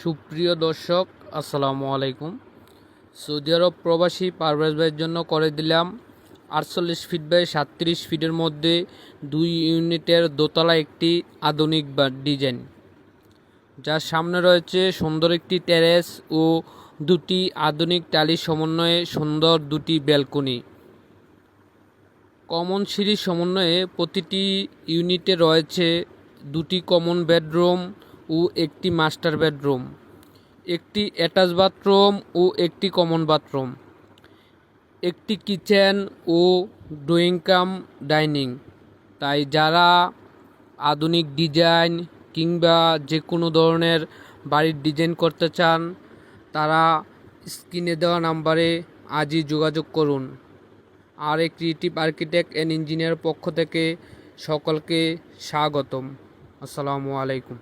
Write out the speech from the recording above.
সুপ্রিয় দর্শক, আসসালামু আলাইকুম। সৌদি আরব প্রবাসী পারভেজ ভাইয়ের জন্য করে দিলাম 48 ফিট বাই 37 ফিটের মধ্যে 2 ইউনিটের দোতলা একটি আধুনিক ডিজাইন, যার সামনে রয়েছে সুন্দর একটি টেরেস ও দুটি আধুনিক টালির সমন্বয়ে সুন্দর দুটি ব্যালকনি। কমন সিঁড়ির সমন্বয়ে প্রতিটি ইউনিটে রয়েছে দুটি কমন বেডরুম ও একটি মাস্টার বেডরুম, একটি অ্যাটাচ বাথরুম ও একটি কমন বাথরুম, একটি কিচেন ও ড্রয়িং কাম ডাইনিং। তাই যারা আধুনিক ডিজাইন কিংবা যে কোনো ধরনের বাড়ির ডিজাইন করতে চান, তারা স্ক্রিনে দেওয়া নাম্বারে আজই যোগাযোগ করুন। আর এ ক্রিয়েটিভ আর্কিটেক্ট অ্যান্ড ইঞ্জিনিয়ার পক্ষ থেকে সকলকে স্বাগতম। আসসালামু আলাইকুম।